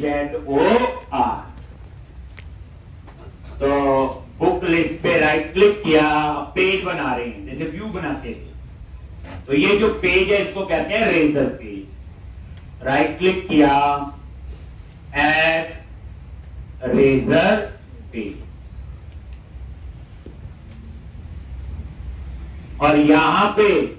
RAZOR। तो book list पे right click किया, पेज बना रहे हैं जैसे व्यू बनाते थे। तो ये जो पेज है इसको कहते हैं रेजर पेज। राइट क्लिक किया, ऐड रेजर पेज, और यहां पे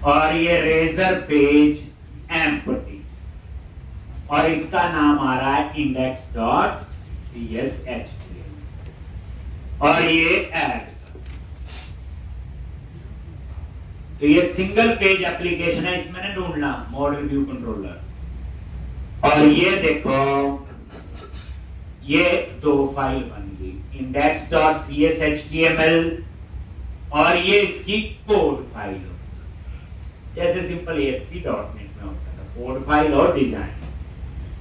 और ये रेजर पेज एम्प्टी, और इसका नाम आ रहा है index.cshtml, और ये ऐड। तो ये सिंगल पेज एप्लीकेशन है, इसमें ना ढूंढना मॉडल व्यू कंट्रोलर। और ये देखो ये दो फाइल बन गई, index.cshtml, और ये इसकी कोड फाइल, जैसे सिंपल ASP.NET में होता था, कोड फाइल और डिजाइन,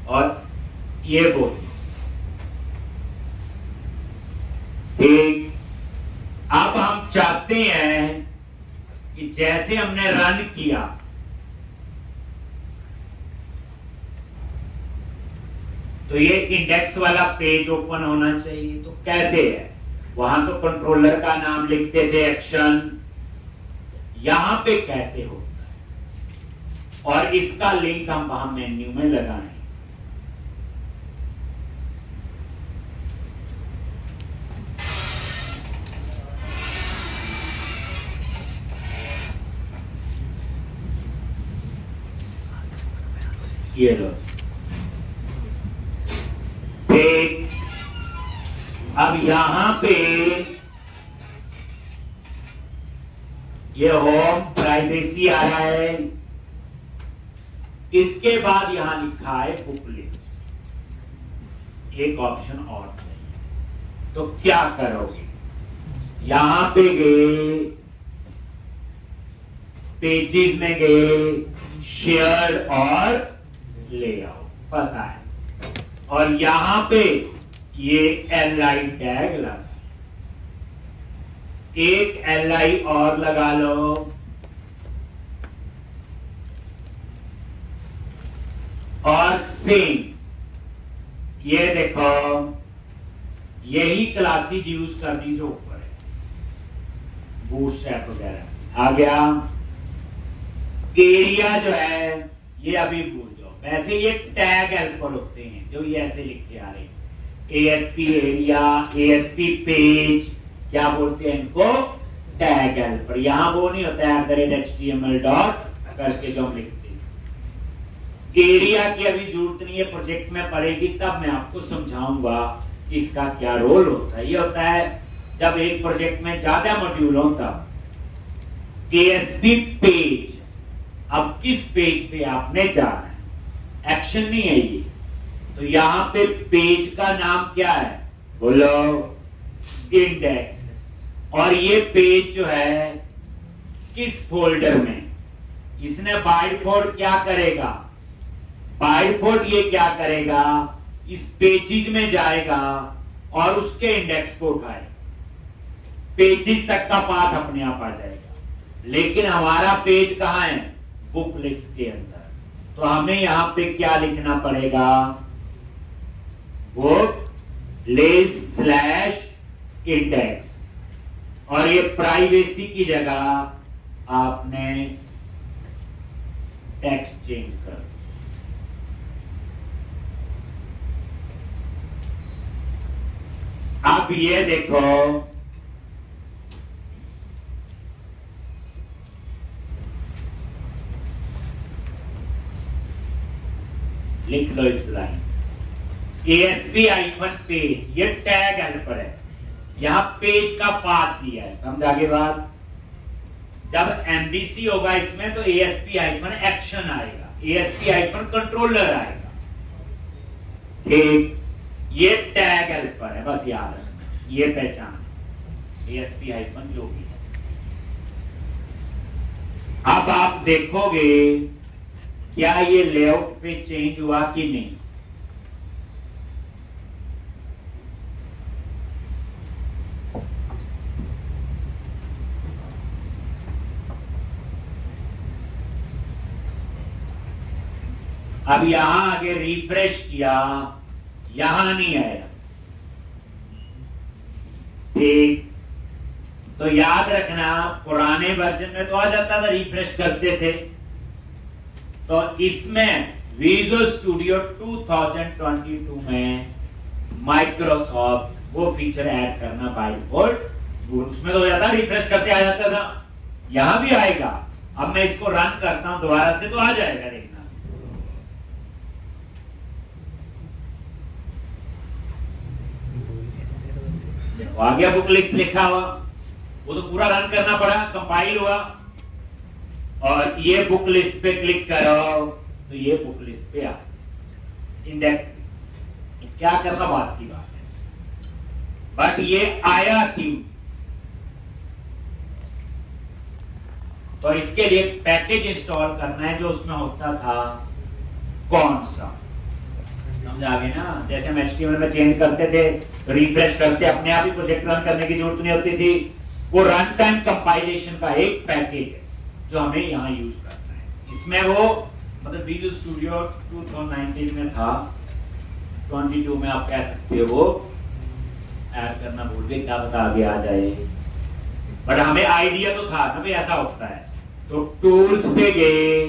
और ये बॉडी। ठीक, अब हम चाहते हैं कि जैसे हमने रन किया तो ये इंडेक्स वाला पेज ओपन होना चाहिए। तो कैसे है, वहां तो कंट्रोलर का नाम लिखते थे एक्शन, यहां पे कैसे होता है, और इसका लिंक हम वहां मेन्यू में लगाएं। ये लो, ठीक। अब यहां पे ये होम प्राइवेसी आ रहा है, इसके बाद यहां लिखा है बुक लिस्ट, एक ऑप्शन और चाहिए। तो क्या करोगे, यहां पे गए, पेजेस में गए, शेयर और लेआउट, पता है, और यहां पे ये LI टैग लगा, एक LI और लगा लो, और सेम ये देखो, यही क्लासेज यूज करनी जो ऊपर है, बूटस्ट्रैप वगैरह आ गया। एरिया जो है ये अभी भूल जाओ, वैसे ये टैग हेल्पर होते हैं जो ये ऐसे लिख के आ रहे हैं, ASP एरिया, ASP पेज, क्या बोलते हैं इनको, टैग हेल्पर। यहां वो नहीं होता है @HTML डॉट करके जो हम लिखते हैं। एरिया की अभी जरूरत नहीं है, प्रोजेक्ट में पड़ेगी तब मैं आपको समझाऊंगा कि इसका क्या रोल होता है। ये होता है जब एक प्रोजेक्ट में ज्यादा मॉड्यूल होता, ASP पेज, अब किस पेज पे आपने जाना है, एक्शन नहीं है ये। तो यहां पे पेज का नाम क्या है, बोलो, इंडेक्स। और ये पेज जो है किस फोल्डर में, इसने बाय डिफॉल्ट क्या करेगा, बाय डिफॉल्ट ये क्या करेगा, इस पेजेस में जाएगा और उसके इंडेक्स को उठाएगा, पेजेस तक का पाथ अपने आप आ जाएगा। लेकिन हमारा पेज कहां है, बुक लिस्ट के अंदर। तो हमें यहां पे क्या लिखना पड़ेगा, बुक लिस्ट /इंडेक्स, और ये प्राइवेसी की जगह आपने टेक्स्ट चेंज कर। अब ये देखो, लिख लो इस लाइन, ASP-1 पेज, ये टैग हेल्पर है, यहां पेज का पाथ दिया है, समझ आगे बात। जब एमबीसी होगा इसमें तो एएसपी हाइफन एक्शन आएगा, एएसपी हाइफन कंट्रोलर आएगा। ठीक, ये टैग हेल्पर है, बस याद रखना, ये पहचान एएसपी हाइफन जो भी है। अब आप देखोगे क्या ये लेआउट पे चेंज हुआ कि नहीं। अब यहां आगे रिफ्रेश किया, यहां नहीं आया। ठीक, तो याद रखना पुराने वर्जन में तो आ जाता था, रिफ्रेश करते थे। तो इसमें विजुअल स्टूडियो 2022 में माइक्रोसॉफ्ट वो फीचर ऐड करना बाय डिफॉल्ट, उसमें तो हो जाता रिफ्रेश करते आ जाता था, यहां भी आएगा। अब मैं इसको रन करता हूं दोबारा से तो आ जाएगा, देखना आ गया बुक लिस्ट लिखा हुआ। वो तो पूरा रन करना पड़ा, कंपाइल हुआ और ये बुक लिस्ट पे क्लिक करो तो ये बुक लिस्ट पे आ इंडेक्स पे। क्या करना बात की बात है, बट ये आया क्यों? तो इसके लिए पैकेज इंस्टॉल करना है जो उसमें होता था, कौन सा, समझ आ गए ना। जैसे हम HTML में चेंज करते थे, रिफ्रेश करते अपने आप ही प्रोजेक्ट रन करने की जरूरत नहीं होती थी। वो रन टाइम कंपाइलेशन का एक पैकेज है जो हमें यहाँ यूज करना है। इसमें वो मतलब विजुअल स्टूडियो 2019 में था, 22 में आप कह सकते हो वो ऐड करना भूल गए, क्या पता आगे आ जाए, बट हमें आइडिया तो था ना भाई ऐसा होता है। तो टूल्स पे गए,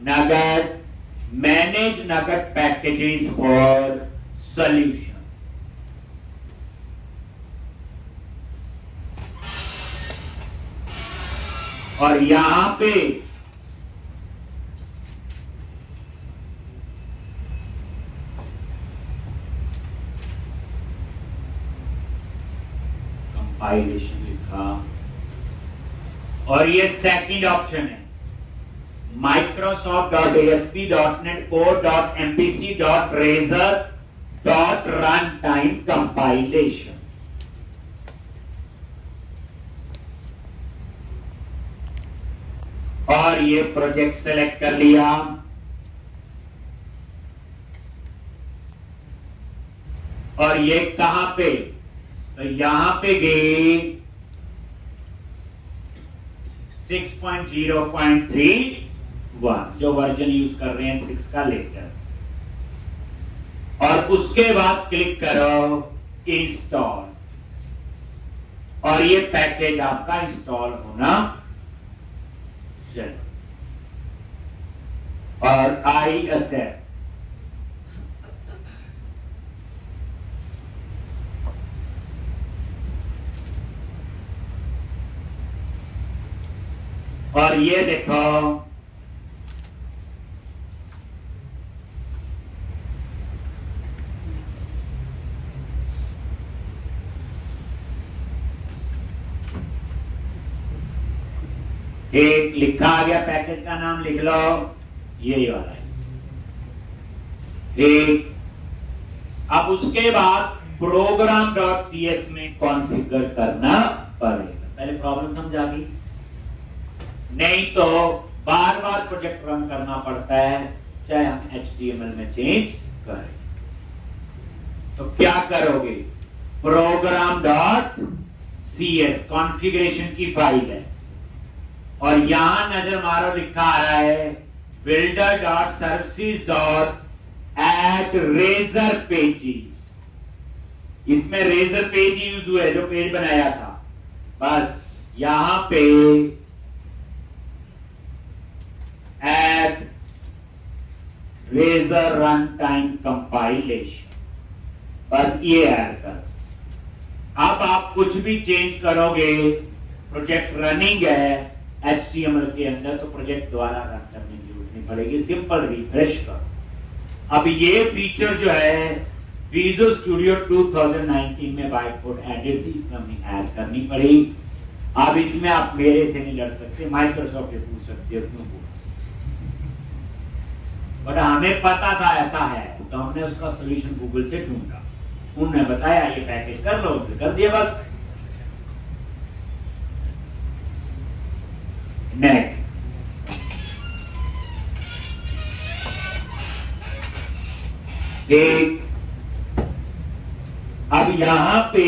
nugget, manage nugget packages for solution, और यहां पे कंपाइलेशन लिखा, और ये सेकंड ऑप्शन है microsoft.asp.net core.mpc.razor.runtime compilation। और ये प्रोजेक्ट सेलेक्ट कर लिया, और ये कहां पे, तो यहां पे गए 6.0.31 जो वर्जन यूज कर रहे हैं 6 का लेटेस्ट, और उसके बाद क्लिक करो इंस्टॉल, और ये पैकेज आपका इंस्टॉल होना चाहिए, और आई एक्सेप्ट। और ये देखो एक लिखा आ गया, पैकेज का नाम लिख लो, यही वाला है। एक अब उसके बाद program.cs में कॉन्फ़िगर करना पड़ेगा। पहले प्रॉब्लम समझा गई, नहीं तो बार बार प्रोजेक्ट रन करना पड़ता है चाहे हम HTML में चेंज करें। तो क्या करोगे, program.cs कॉन्फ़िगरेशन की फाइल है, और यहां नजर मारो लिखा आ रहा है builder.services.add_razor_pages। इसमें रेजर पेज यूज हुआ है जो पेज बनाया था, बस यहां पे add razor runtime compilation, बस ये ऐड कर। अब आप कुछ भी चेंज करोगे, प्रोजेक्ट रनिंग है HTML के अंदर, तो प्रोजेक्ट दोबारा रन करने की जरूरत नहीं पड़ेगी, सिंपल रिफ्रेश करो। अब ये फीचर जो है विजुअल स्टूडियो 2019 में बाय डिफॉल्ट एडेड थी, इसमें हमें ऐड करनी पड़ेगी। अब इसमें आप मेरे से नहीं लड़ सकते, माइक्रोसॉफ्ट से पूछ सकते हो क्यों पूछ, बट हमें पता था ऐसा है तो हमने उसका सॉल्यूशन गूगल से ढूंढा, उन्होंने बताया ये पैकेज कर लो, कर दिया बस। नेक्स्ट, एक अब यहां पे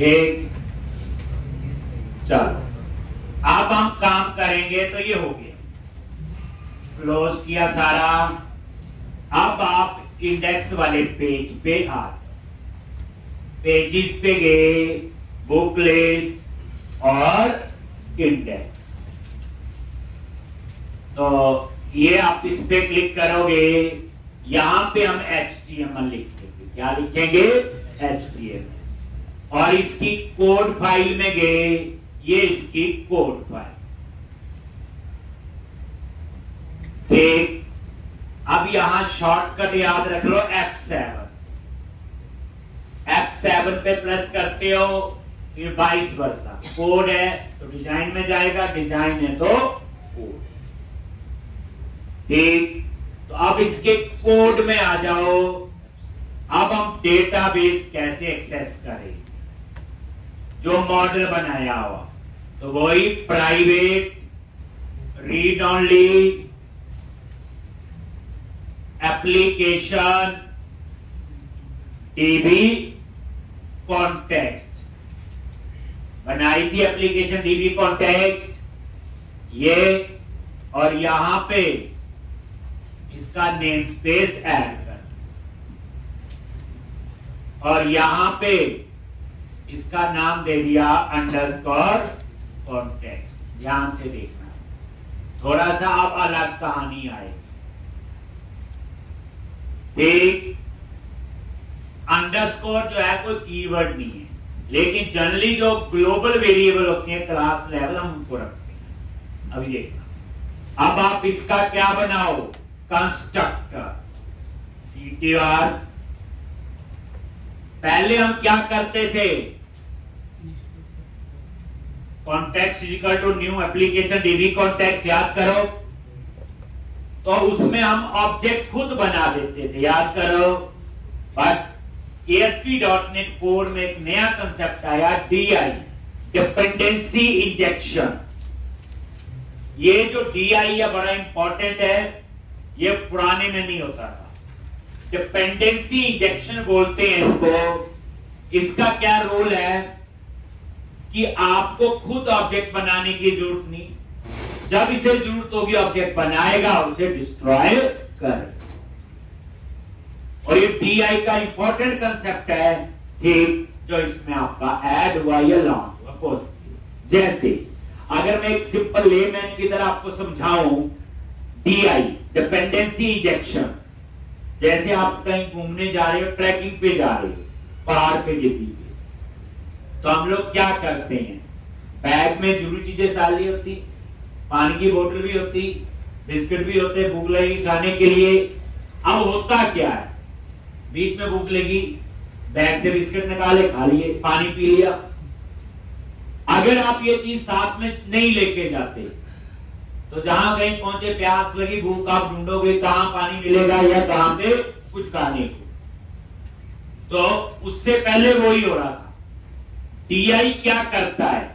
एक, चलो अब हम काम करेंगे तो ये हो गया, क्लोज किया सारा। अब आप इंडेक्स वाले पेज पे आ, पेजेस पे गए, बुक लिस्ट और इंडेक्स, तो ये आप इस पे क्लिक करोगे, यहां पे हम HTML लिखेंगे, क्या लिखेंगे, HTML, और इसकी कोड फाइल में गए, ये इसकी कोड फाइल, ठीक। अब यहां शॉर्टकट याद रख लो F7, F7 पे प्रेस करते हो, ये 22 वर्षा कोड है तो डिजाइन में जाएगा, डिजाइन है तो कोड, ठीक। तो अब इसके कोड में आ जाओ। अब हम डेटाबेस कैसे एक्सेस करें, जो मॉडल बनाया हुआ, तो वही private read only application DB context बनाई थी, एप्लीकेशन डीबी कॉन्टेक्स्ट ये, और यहां पे इसका नेम स्पेस ऐड कर, और यहां पे इसका नाम दे दिया अंडरस्कोर कॉन्टेक्स्ट। ध्यान से देखना, थोड़ा सा अब अलग कहानी आएगी, ठीक। अंडरस्कोर जो है कोई कीवर्ड नहीं है, लेकिन जनरली जो ग्लोबल वेरिएबल होते हैं क्लास लेवल, हम उनको रखते हैं। अभी देखना, अब आप इसका क्या बनाओ, कंस्ट्रक्टर CTR। पहले हम क्या करते थे, context equal to new application DB context, याद करो, तो उसमें हम ऑब्जेक्ट खुद बना देते थे, याद करो। बट ASP.NET कोर में एक नया कंसेप्ट आया, DI, डिपेंडेंसी इंजेक्शन। ये जो DI है बड़ा इंपॉर्टेंट है, ये पुराने में नहीं होता था, डिपेंडेंसी इंजेक्शन बोलते हैं इसको। इसका क्या रोल है कि आपको खुद ऑब्जेक्ट बनाने की जरूरत नहीं, जब इसे जरूरत होगी ऑब्जेक्ट बनाएगा, उसे डिस्ट्रॉय कर। और ये DI का इंपॉर्टेंट कंसेप्ट है, ठीक, जो इसमें आपका ऐड हुआ या लॉन्च हुआ। जैसे अगर मैं एक सिंपल लेमैन की तरह आपको समझाऊं, DI डिपेंडेंसी इंजेक्शन, जैसे आप कहीं घूमने जा रहे हो, ट्रैकिंग पे जा रहे हो, पहाड़ पे किसी पे, तो हम लोग क्या करते हैं, बैग में जरूरी चीजें सारी होती, पानी की बोतल भी होती, बिस्किट भी होते, भूख लगी खाने के लिए। अब होता क्या है, बीच में भूख लगी, बैग से बिस्किट निकाले, खा लिए, पानी पी लिया। अगर आप ये चीज साथ में नहीं लेके जाते, तो जहां कहीं पहुंचे, प्यास लगी, भूख, आप ढूंढोगे कहां पानी मिलेगा या कहां पे कुछ खाने को, तो उससे पहले वही हो रहा था। DI क्या करता है,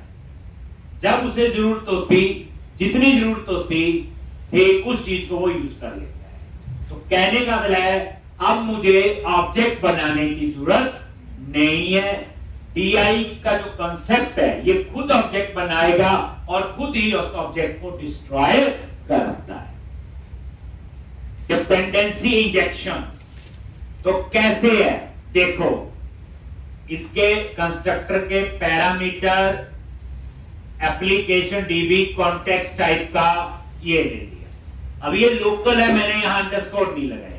जब उसे जरूरत होती, जितनी जरूरत होती, ठीक, उस चीज को वो यूज कर लेता है। तो कहने का मतलब है अब मुझे ऑब्जेक्ट बनाने की जरूरत नहीं है। DI का जो कंसेप्ट है ये खुद ऑब्जेक्ट बनाएगा और खुद ही उस ऑब्जेक्ट को डिस्ट्रॉय करता है। डिपेंडेंसी इंजेक्शन तो कैसे है देखो, इसके कंस्ट्रक्टर के parameter, application DB, context type का ये ले लिया। अब ये लोकल है, मैंने यहां अंडरस्कोर नहीं लगाया,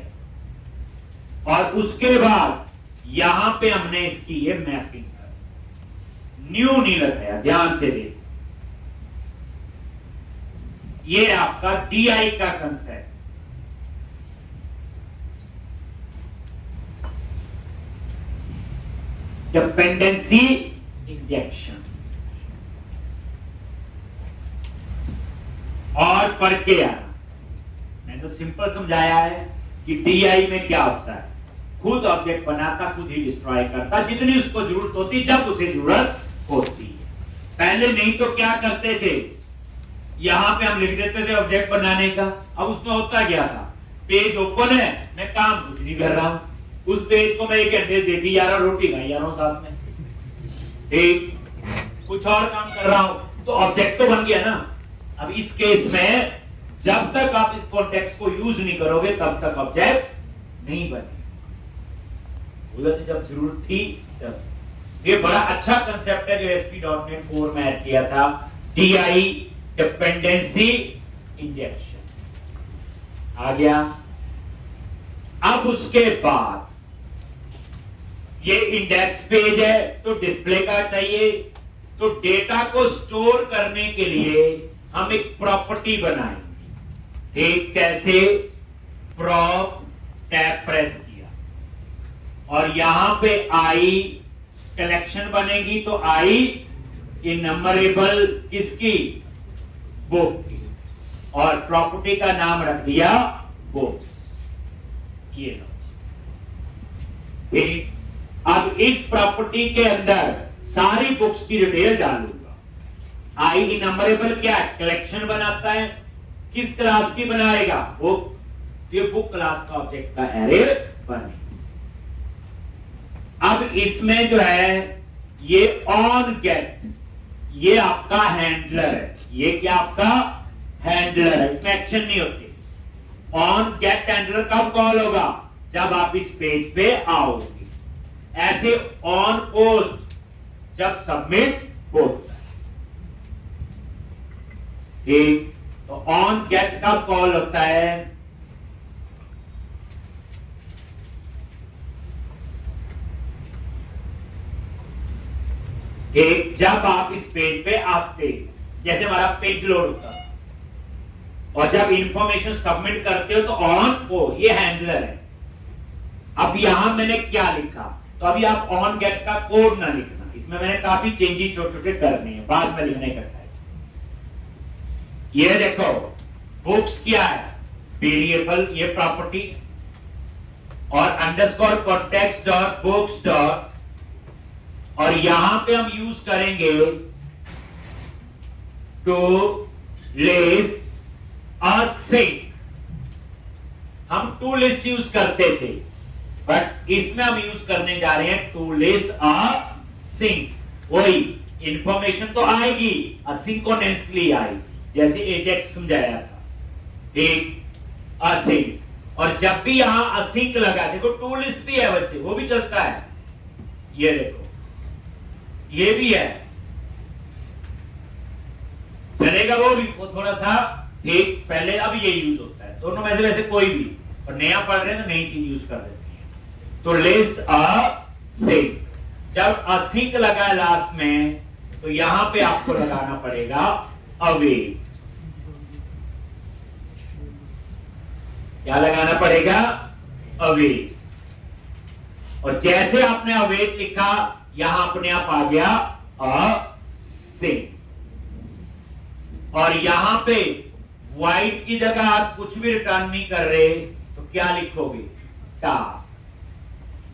और उसके बाद यहां पे हमने इसकी ये मैपिंग कर, न्यू नहीं लगाया, ध्यान से देखो। ये आपका DI का कंसेप्ट। डिपेंडेंसी इंजेक्शन और पढ़ के आना। मैंने तो सिंपल समझाया है कि DI में क्या होता है, खुद ऑब्जेक्ट बनाता, खुद ही डिस्ट्रॉय करता, जितनी उसको जरूरत होती, जब उसे जरूरत होती है। पहले नहीं तो क्या करते थे, यहां पे हम लिख देते थे ऑब्जेक्ट बनाने का। अब उसमें होता क्या था, पेज ओपन है, मैं काम कुछ नहीं कर रहा हूं, उस पेज को मैं एक घंटे देखी जा रहा हूं, रोटी खाई जा रहा हूं साथ में, एक कुछ और काम कर रहा हूं, तो ऑब्जेक्ट तो बन गया ना। अब इस केस में जब तक आप इस कॉन्टेक्स्ट को यूज नहीं करोगे तब तक ऑब्जेक्ट नहीं बनेगा, जब जरूरत थी तब। ये बड़ा अच्छा कंसेप्ट है जो ASP.NET 4 में ऐड किया था, DI डिपेंडेंसी इंजेक्शन आ गया। अब उसके बाद ये इंडेक्स पेज है तो डिस्प्ले का चाहिए, तो डेटा को स्टोर करने के लिए हम एक प्रॉपर्टी बनाएंगे। एक कैसे, प्रॉप टैब प्रेस किया और यहां पे आई कलेक्शन बनेगी, तो आई इनमरेबल किसकी, बुक की, और प्रॉपर्टी का नाम रख दिया बुक्स। ये लो, अब इस प्रॉपर्टी के अंदर सारी बुक्स की डिटेल डालूंगा। आई इनमरेबल क्या है, कलेक्शन बनाता है, किस क्लास की बनाएगा, बुक, ये बुक क्लास का ऑब्जेक्ट का एरे बने। अब इसमें जो है ये ऑन गेट, ये आपका हैंडलर है, ये क्या आपका हैंडलर है, इसमें एक्शन नहीं होती। ऑन गेट हैंडलर कब कॉल होगा, जब आप इस पेज पे आओगे। ऐसे ऑन पोस्ट जब सबमिट होता है, ठीक, तो ऑन गेट कब कॉल होता है, एक जब आप इस पेज पे आते, जैसे हमारा पेज लोड होता है, और जब इंफॉर्मेशन सबमिट करते हो तो ऑन हो, ये हैंडलर है। अब यहां मैंने क्या लिखा, तो अभी आप ऑन गेट का कोड ना लिखना, इसमें मैंने काफी चेंजेस छोटे छोटे करने हैं, बाद में लिखने का है। ये देखो बुक्स क्या है, वेरिएबल, ये प्रॉपर्टी, और underscore context dot books dot, और यहां पे हम यूज करेंगे टू लिस्ट अ सिंक। हम टू लिस्ट यूज करते थे, बट इसमें हम यूज करने जा रहे हैं टू लिस्ट अ सिंक। वही इंफॉर्मेशन तो आएगी, असिंक्रोनसली आएगी, जैसे एजेक्स समझाया था, एक असिंक। और जब भी यहां असिंक लगा, देखो टू लिस्ट भी है बच्चे, वो भी चलता है, ये देखो ये भी है, चलेगा वो भी, वो थोड़ा सा ठीक पहले, अब ये यूज होता है दोनों में से, वैसे कोई भी, और नया पढ़ रहे हैं तो नई चीज यूज कर देते हैं। तो लिस्ट अ सिंक, जब असिंक लगा है लास्ट में, तो यहां पे आपको लगाना पड़ेगा अवेट। क्या लगाना पड़ेगा, अवेट। और जैसे आपने अवेट लिखा, यहां अपने आप आ गया असिंक, और यहां पे वाइड की जगह आप कुछ भी रिटर्न नहीं कर रहे, तो क्या लिखोगे, टास्क।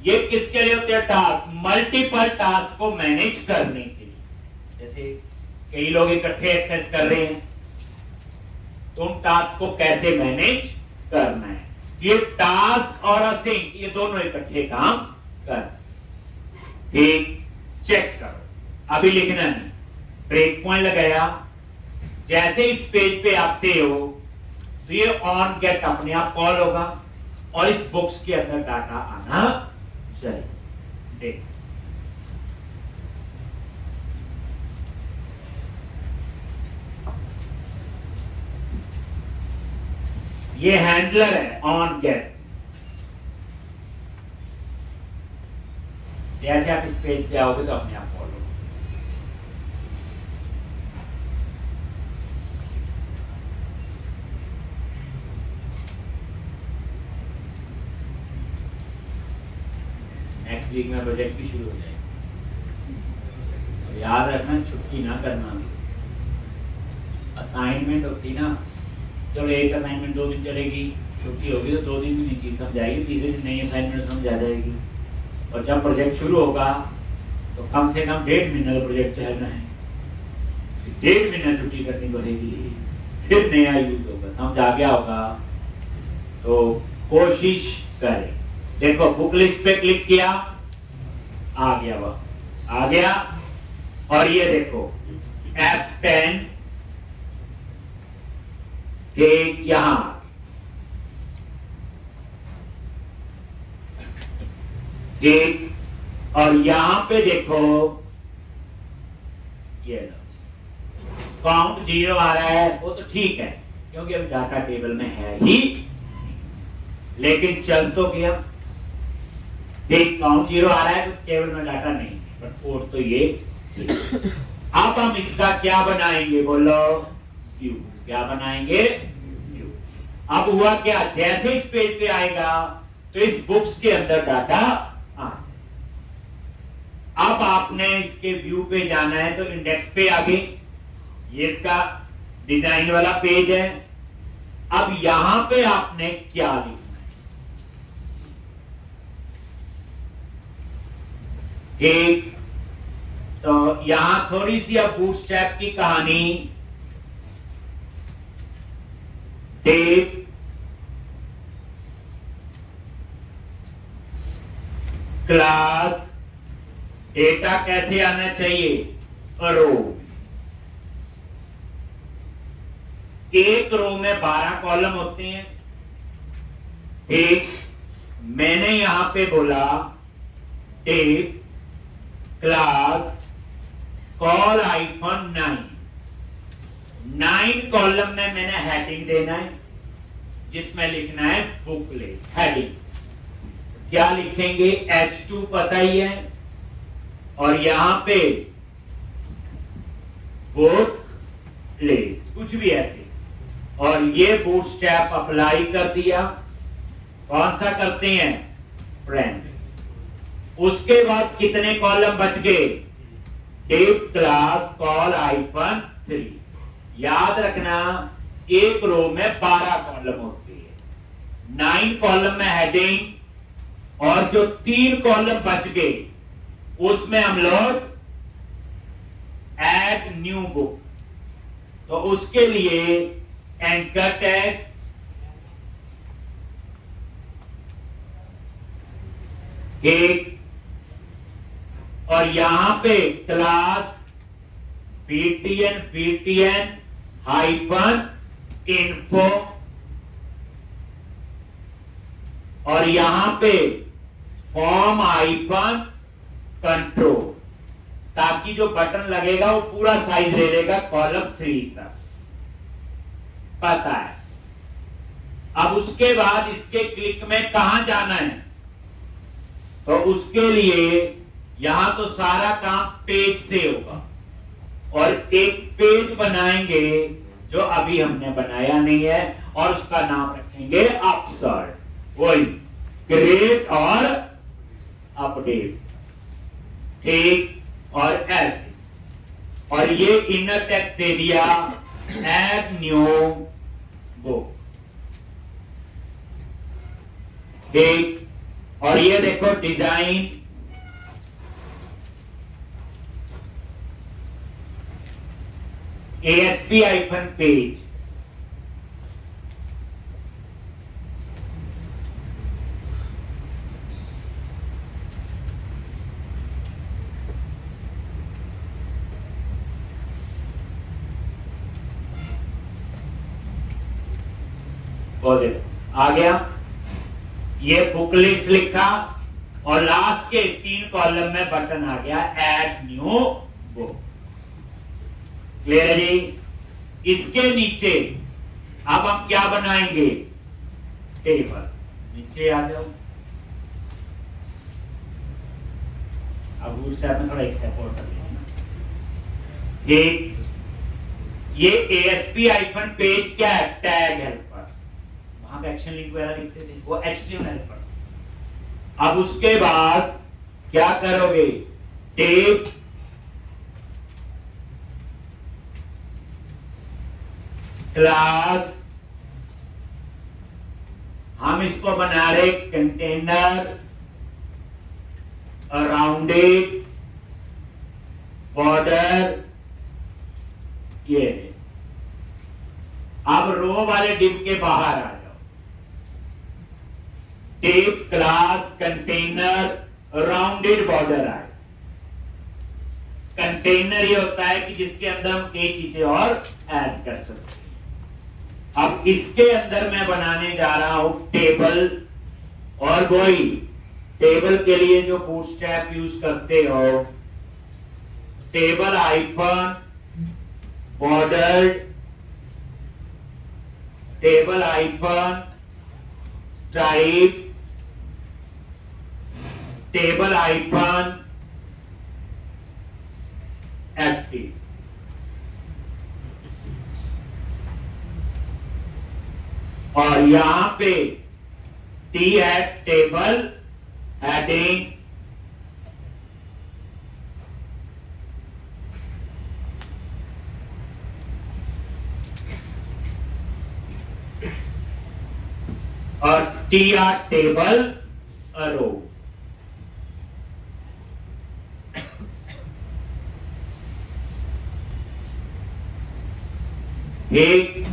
ये किसके लिए होते हैं, टास्क, मल्टीपल टास्क को मैनेज करने के लिए। जैसे कई लोग इकट्ठे एक्सेस कर रहे हैं, तो उन टास्क को कैसे मैनेज करना है, ये टास्क और असिंक ये दोनों इकट्ठे काम कर। ठीक, चेक करो, अभी लिखना नहीं, ब्रेक पॉइंट लगाया, जैसे इस पेज पे आते हो तो ये ऑन गेट अपने आप कॉल होगा और इस बॉक्स के अंदर डाटा आना चाहिए। देख, ये हैंडलर है ऑन गेट। जैसे आप इस पेज पे आओगे तो अपने आप कॉल होगा। नेक्स्ट वीक में प्रोजेक्ट भी शुरू हो जाएगा। याद रखना, छुट्टी ना करना। असाइनमेंट होती ना, चलो एक असाइनमेंट 2 दिन चलेगी, छुट्टी होगी तो 2 दिन भी नहीं चीज समझ आएगी, तीसरे दिन नई असाइनमेंट समझ आ जाएगी। और जब प्रोजेक्ट शुरू होगा तो कम से कम 1.5 महीने का प्रोजेक्ट चलना है, 1.5 महीना छुट्टी करनी पड़ेगी, फिर नया यूज होगा। समझ आ गया होगा? तो कोशिश करें। देखो, बुक लिस्ट पे क्लिक किया, आ गया, वह आ गया। और ये देखो F10 एक यहां, एक और यहां पे देखो ये काउंट 0 आ रहा है, वो तो ठीक है क्योंकि अभी डाटा टेबल में है ही, लेकिन चल तो गया। एक काउंट 0 आ रहा है तो टेबल में डाटा नहीं, पर 4 तो ये। अब हम इसका क्या बनाएंगे, बोलो? व्यू। क्या बनाएंगे? व्यू। अब हुआ क्या, जैसे इस पेज पे आएगा तो इस बुक्स के अंदर डाटा आ। अब आपने इसके व्यू पे जाना है तो इंडेक्स पे आगे, ये इसका डिजाइन वाला पेज है। अब यहां पे आपने क्या लिखना है? एक तो यहां थोड़ी सी अब बूटस्ट्रैप की कहानी। टेप क्लास डेटा कैसे आना चाहिए? रो। एक रो में 12 कॉलम होते हैं। एक मैंने यहां पे बोला tape class call icon 9 column में मैंने हेडिंग देना है, जिसमें लिखना है बुक लिस्ट। हेडिंग क्या लिखेंगे? H2 पता ही है, और यहां पे बुक लिस्ट, कुछ भी ऐसे। और ये बूटस्ट्रैप अप्लाई कर दिया। कौन सा करते हैं? फ्रेंड। उसके बाद कितने कॉलम बच गए? Tape class call icon 3। याद रखना, एक रो में 12 कॉलम होते हैं, 9 कॉलम में हेडिंग, और जो 3 कॉलम बच गए उसमें हम लोग ऐड न्यू बुक। तो उसके लिए एंकर टैग, एक, और यहां पे क्लास ptn हाइफन इन्फो, और यहां पे फॉर्म हाइफन कंट्रोल, ताकि जो बटन लगेगा वो पूरा साइज ले लेगा कॉलम 3 तक। पता है? अब उसके बाद इसके क्लिक में कहां जाना है? तो उसके लिए यहां तो सारा काम पेज से होगा, और एक पेज बनाएंगे जो अभी हमने बनाया नहीं है, और उसका नाम रखेंगे अपसर्ट। वही क्रिएट और अपडेट। ठीक, और ऐसे, और ये इनर टेक्स्ट दे दिया ऐड न्यू बुक। ठीक, और ये देखो डिजाइन, ASP हाइफन पेज। वो देखो आ गया, ये बुक लिस्ट लिखा और लास्ट के 3 कॉलम में बटन आ गया ऐड न्यू बुक। क्लियर है जी? इसके नीचे अब हम क्या बनाएंगे? टेबल। नीचे आ जाओ। अब उस साइड में थोड़ा एक स्टेप और कर लिया। एक ये ASP हाइफन पेज क्या है? Tag helper. वहां पे एक्शन लिंक वगैरह लिखते थे, वो HTML हेल्पर। अब उसके बाद क्या करोगे? टेप क्लास, हम इसको बना रहे कंटेनर अराउंडेड बॉर्डर। ये अब रो वाले डिव के बाहर आ जाओ। Tape class container rounded border आए। कंटेनर ये होता है कि जिसके अंदर हम कई चीजें और ऐड कर सकते हैं। अब इसके अंदर मैं बनाने जा रहा हूं टेबल, और वही टेबल के लिए जो बूटस्ट्रैप यूज करते हो, table icon bordered, table icon stripe, table icon active. और यहां पे टी एट टेबल हेडिंग, और टी आर टेबल रो। एक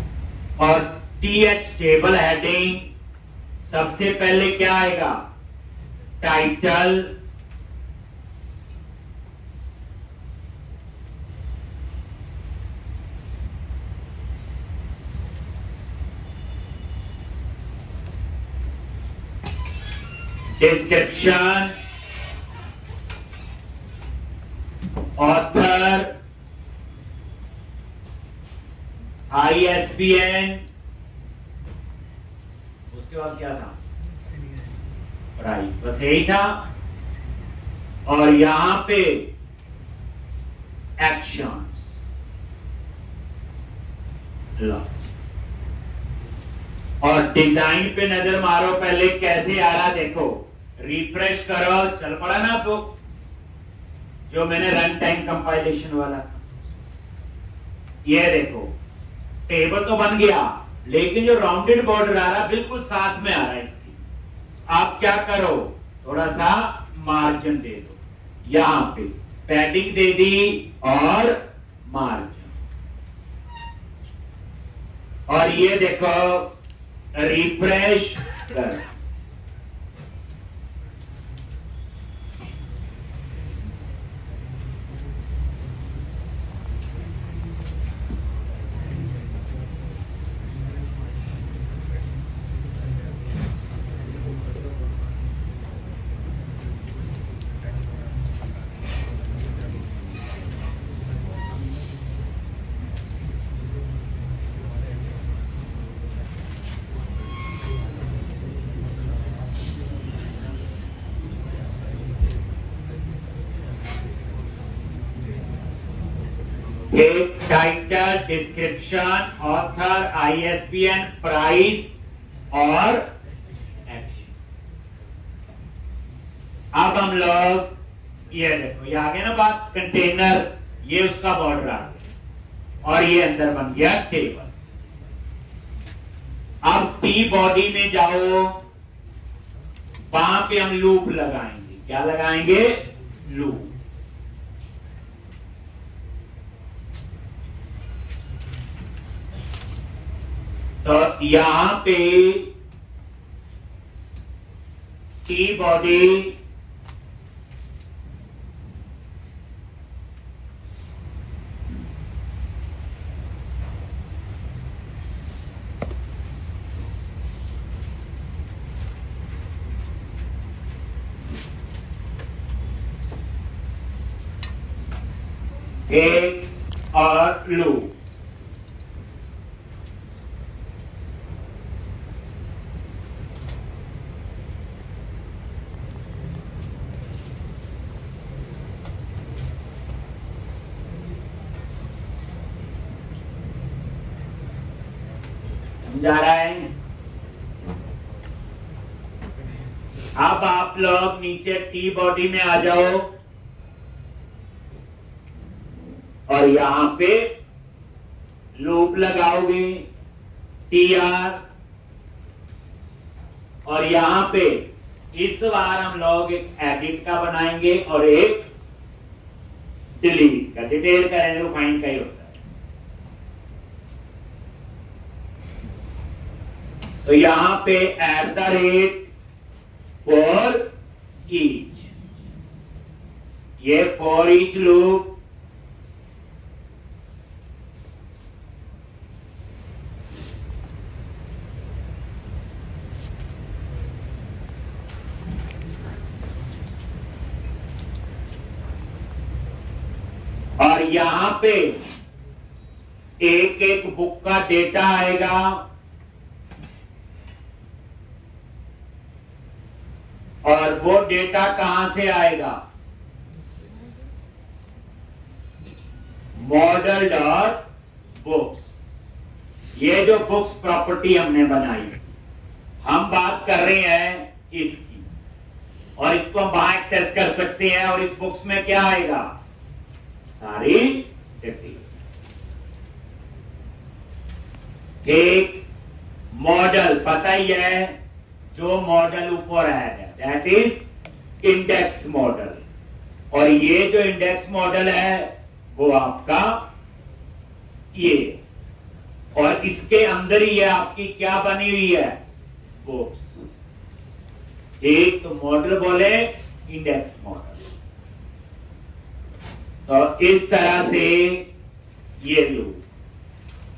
और TH टेबल हेडिंग, सबसे पहले क्या आएगा? टाइटल, डिस्क्रिप्शन, ऑथर, ISBN, उसके बाद क्या था? प्राइस। बस यही था। और यहां पे एक्शंस, और डिजाइन पे नजर मारो पहले कैसे आ रहा देखो। रिफ्रेश करो, चल पड़ा ना आपको जो मैंने रन टाइम कंपाइलेशन वाला। ये देखो टेबल तो बन गया, लेकिन जो राउंडेड बॉर्डर आ रहा है बिल्कुल साथ में आ रहा है इसकी। आप क्या करो? थोड़ा सा मार्जिन दे दो, यहां पे पैडिंग दे दी और मार्जिन। और ये देखो रिफ्रेश कर, एक title, description, author, ISBN, price और एक्शन। अब हम लोग ये देखो, ये आ गया ना बात, कंटेनर, ये उसका बॉर्डर आ गया और ये अंदर बन गया टेबल। अब टी बॉडी में जाओ, वहां पे हम लूप लगाएंगे। क्या लगाएंगे? लूप। तो यहां पे टी बॉडी टेक और लूप। समझा रहा है? अब आप लोग नीचे टी बॉडी में आ जाओ और यहां पे लूप लगाओगे टीआर, और यहां पे इस बार हम लोग एक एडिट का बनाएंगे और एक डिलीट का। डिटेल का रेंडर फाइंड का ही होता है। तो यहां पे @ फॉर ईच, ये फॉर ईच लूप, और यहां पे एक एक बुक का डेटा आएगा, और वो डेटा कहां से आएगा? Model dot books. ये जो बुक्स प्रॉपर्टी हमने बनाई, हम बात कर रहे हैं इसकी, और इसको हम वहां एक्सेस कर सकते हैं। और इस बुक्स में क्या आएगा? सारी डिटेल। एक मॉडल पता ही है, जो मॉडल ऊपर है दैट इज इंडेक्स मॉडल, और ये जो इंडेक्स मॉडल है वो आपका ये, और इसके अंदर ही है आपकी क्या बनी हुई है? बुक्स। एक तो मॉडल बोले इंडेक्स मॉडल। तो इस तरह से ये लूप,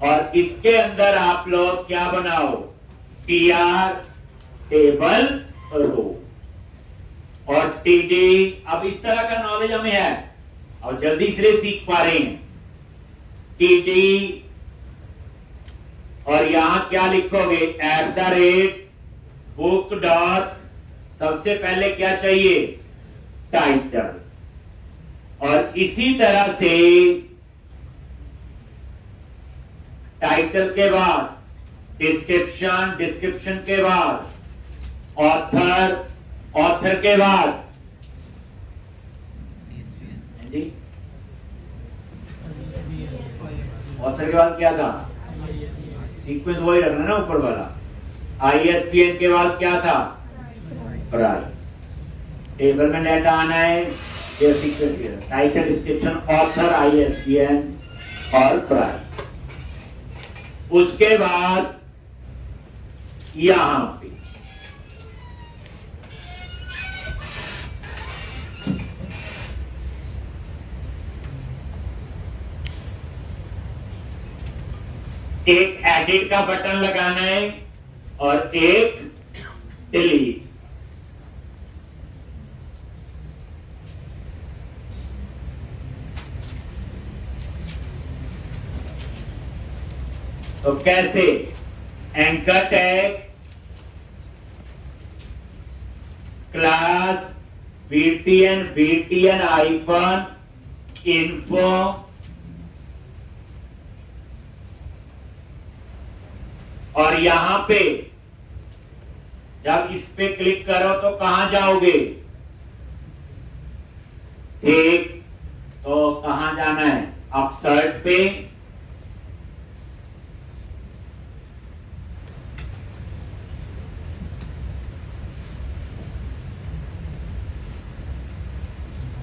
और इसके अंदर आप लोग क्या बनाओ? टीआर टेबल रो, और टीडी। अब इस तरह का नॉलेज हमें है और जल्दी से सीख पा रहे हैं। टीडी, और यहां क्या लिखोगे? @ बुक डॉट, सबसे पहले क्या चाहिए? टाइटल, और इसी तरह से टाइटल के बाद डिस्क्रिप्शन, डिस्क्रिप्शन के बाद ऑथर, ऑथर के बाद जी, ऑथर के बाद क्या था? सीक्वेंस वही रखना ना ऊपर वाला। ISBN के बाद क्या था? प्राइस। टेबल में डाटा आना है, ये sequence, title, description, author, ISBN और प्राइस। उसके बाद यहां पे एक एडिट का बटन लगाना है और एक डिलीट। तो कैसे? Anchor tag, class VTN icon, info, और यहां पे जब इस पे क्लिक करो तो कहां जाओगे? ठीक, तो कहां जाना है? अपसर्ट पे,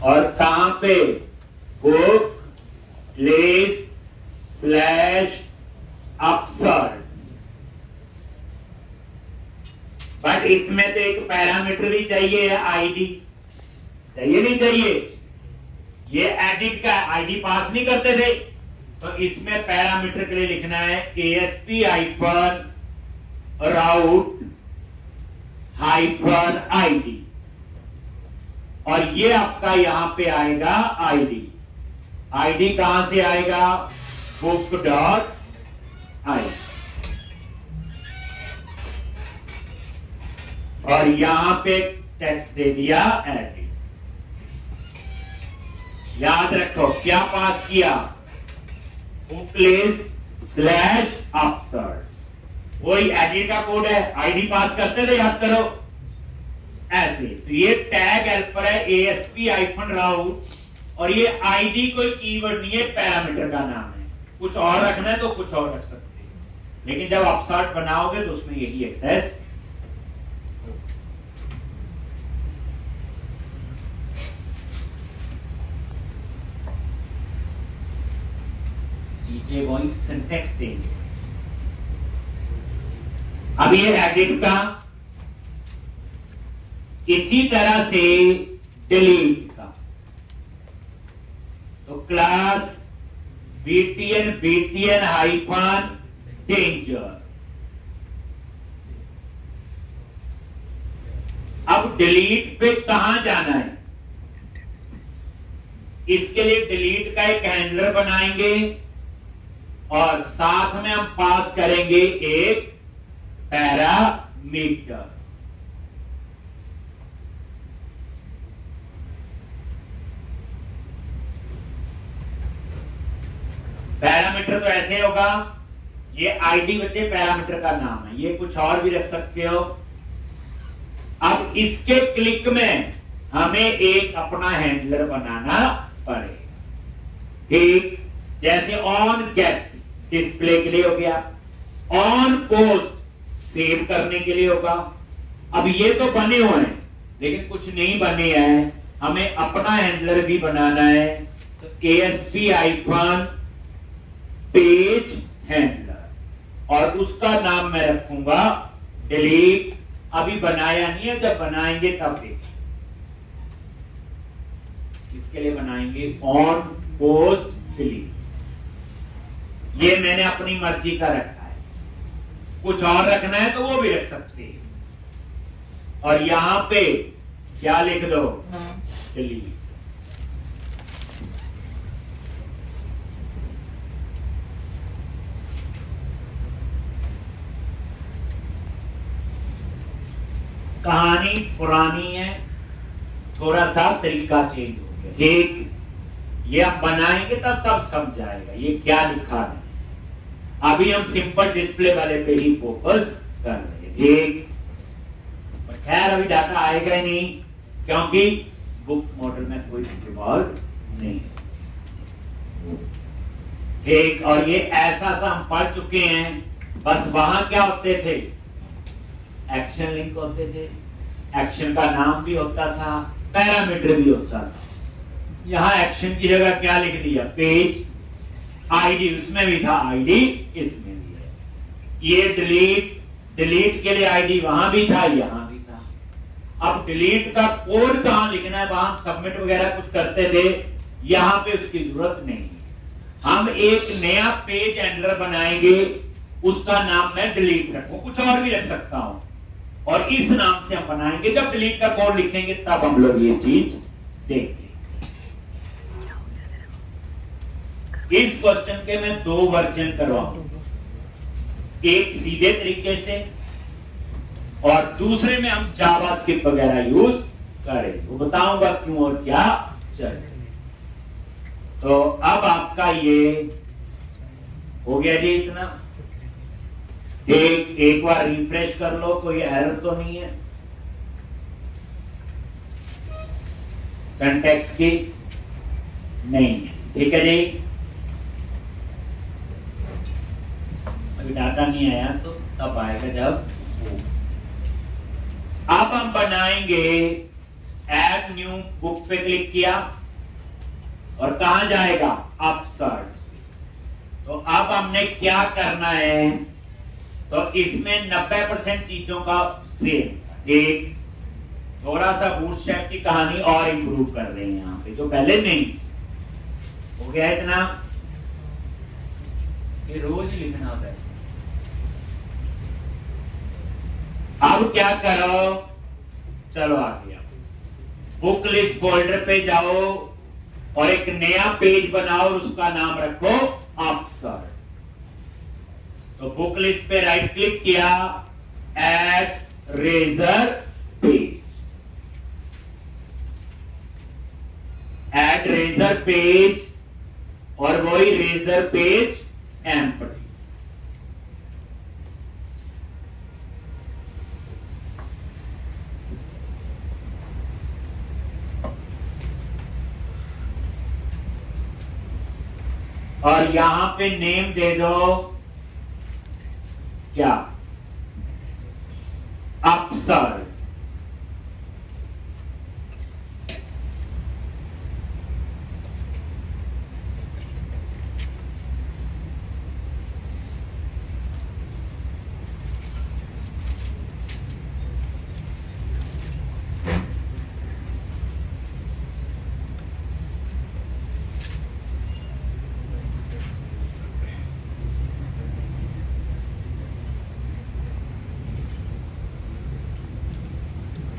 और कहां पे? Book list / अपसर्ट। बट इसमें तो एक पैरामीटर भी चाहिए, आईडी चाहिए, नहीं चाहिए? ये एडिट का आईडी पास नहीं करते थे, तो इसमें पैरामीटर के लिए लिखना है ASP-route-id, और ये आपका यहां पे आएगा आईडी। आईडी कहां से आएगा, बुक डॉट आई, और यहां पे टेक्स्ट दे दिया एडिट। याद रखो क्या पास किया, बुक लिस्ट स्लैश अपसर्ट, वही एडिट का कोड है, आईडी पास करते थे, याद करो ऐसे। तो ये टैग हेल्पर है ASP हाइफन राउट, और ये आईडी कोई कीवर्ड नहीं है, पैरामीटर का नाम है। कुछ और रखना है तो कुछ और रख सकते हैं, लेकिन जब अपसर्ट बनाओगे तो उसमें यही एक्सेस। चीजें वही, सिंटेक्स चेंज। अब ये एडिट का इसी तरह से डिलीट का, तो क्लास BTN हाइफन डेंजर। अब डिलीट पे कहां जाना है, इसके लिए डिलीट का एक हैंडलर बनाएंगे और साथ में हम पास करेंगे एक पैरामीटर। पैरामीटर तो ऐसे होगा, ये आईडी बच्चे पैरामीटर का नाम है, ये कुछ और भी रख सकते हो। अब इसके क्लिक में हमें एक अपना हैंडलर बनाना पड़ेगा, ठीक। जैसे ऑन गेट डिस्प्ले के लिए हो गया, ऑन पोस्ट सेव करने के लिए होगा। अब ये तो बने हुए हैं, लेकिन कुछ नहीं बने हैं, हमें अपना हैंडलर भी बनाना है। तो ASP आइकन पेज हैंडलर, और उसका नाम मैं रखूंगा डिलीट। अभी बनाया नहीं है, जब बनाएंगे तब देखिए। इसके लिए बनाएंगे ऑन पोस्ट डिलीट, ये मैंने अपनी मर्जी का रखा है, कुछ और रखना है तो वो भी रख सकते हैं। और यहां पे क्या लिख दो, डिलीट। कहानी पुरानी है, थोड़ा सा तरीका चेंज हो गया, ठीक। ये आप बनाएंगे तब सब समझ जाएगा ये क्या लिखा है। अभी हम सिंपल डिस्प्ले वाले पे ही फोकस कर रहे हैं, ठीक। खैर अभी डाटा आएगा ही नहीं, क्योंकि बुक मॉडल में कोई इस्तेमाल नहीं, ठीक। और ये ऐसा सा हम पढ़ चुके हैं, बस वहां क्या होते थे, एक्शन लिंक होते थे, एक्शन का नाम भी होता था, पैरामीटर भी होता था। यहां एक्शन की जगह क्या लिख दिया, पेज आईडी, उसमें भी था आईडी, इसमें भी है। ये डिलीट के लिए आईडी वहां भी था, यहां भी था। अब डिलीट का कोड कहां लिखना है, वहां सबमिट वगैरह कुछ करते थे, यहां पे उसकी जरूरत नहीं। हम एक नया पेज हैंडलर बनाएंगे, उसका नाम मैं डिलीट रखूं, कुछ और भी रख सकता हूं, और इस नाम से हम बनाएंगे। जब डिलीट का कोड लिखेंगे तब हम लोग ये चीज देखेंगे। इस क्वेश्चन के मैं 2 वर्जन करवाऊंगा, एक सीधे तरीके से और दूसरे में हम जावास्क्रिप्ट वगैरह यूज करें, वो बताऊंगा क्यों और क्या चले। तो अब आपका ये हो गया जी इतना, एक बार रिफ्रेश कर लो, कोई एरर तो नहीं है सिंटैक्स की, नहीं है, ठीक है जी। अभी डाटा नहीं आया तो तब आएगा जब। अब हम बनाएंगे ऐड न्यू बुक पे क्लिक किया और कहां जाएगा, अपसर्ट। तो अब हमने क्या करना है, तो इसमें 90% चीजों का सेम, एक थोड़ा सा बूटस्ट्रैप की कहानी और इंप्रूव कर रहे हैं यहां पे, जो पहले नहीं हो गया इतना, ये रोज ही लिखना होता है। अब क्या करो, चलो आ गया, बुक लिस्ट फोल्डर पे जाओ, और एक नया पेज बनाओ और उसका नाम रखो अपसर्ट। तो बुक लिस्ट पे राइट क्लिक किया, add razor page, add razor page, और वही रेजर पेज एम्प्टी। और यहां पे नेम दे दो क्या, अपसर्ट।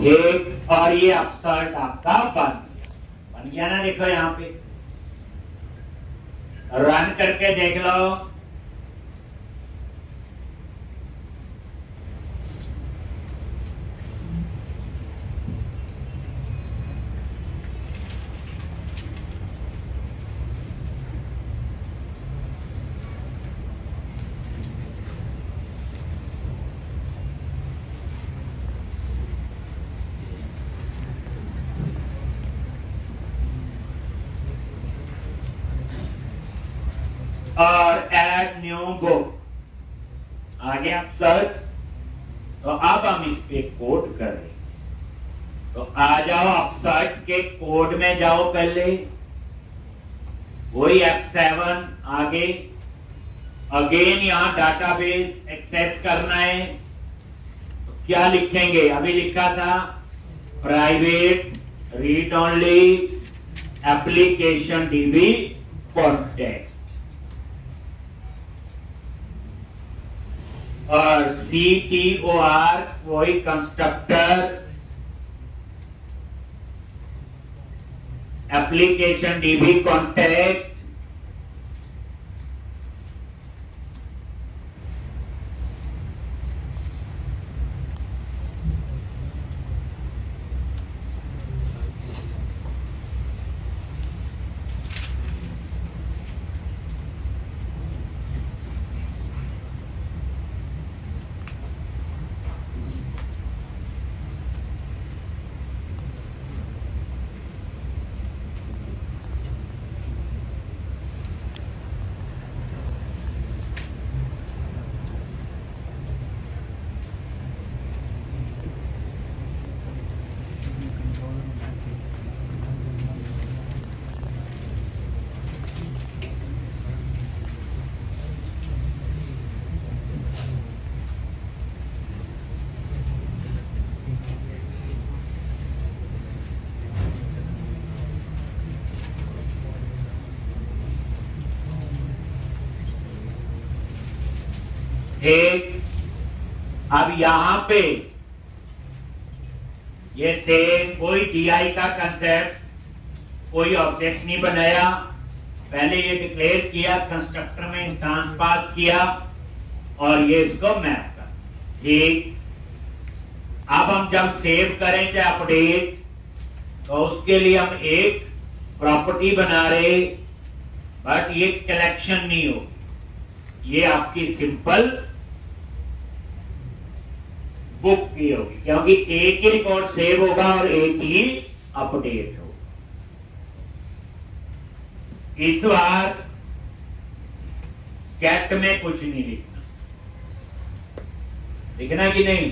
एक और ये अपसर्ट आपका बन गया ना। देखो यहां पे रन करके देख लो। और ऐड न्यू बुक आ गया अपसर्ट। तो अब हम इस पे कोड कर रहे। तो आ जाओ अपसर्ट के कोड में जाओ, पहले वही F7 आगे, अगेन यहां डाटाबेस एक्सेस करना है। तो क्या लिखेंगे, अभी लिखा था private read only application DB context, और CTOR वही कंस्ट्रक्टर एप्लीकेशन डीबी कॉन्टेक्स्ट, एक। अब यहां पे ये सेम कोई DI का कंसेप्ट, कोई ऑब्जेक्ट नहीं बनाया, पहले ये डिक्लेयर किया, कंस्ट्रक्टर में इंस्टेंस पास किया और ये इसको मैप कर। ठीक, अब हम जब सेव करें चाहे अपडेट, तो उसके लिए हम एक प्रॉपर्टी बना रहे, बट ये कलेक्शन नहीं होगी, ये आपकी सिंपल बुक की होगी, क्योंकि एक ही रिकॉर्ड सेव होगा और एक ही अपडेट होगा। इस बार कैट में कुछ नहीं लिखना, लिखना कि नहीं?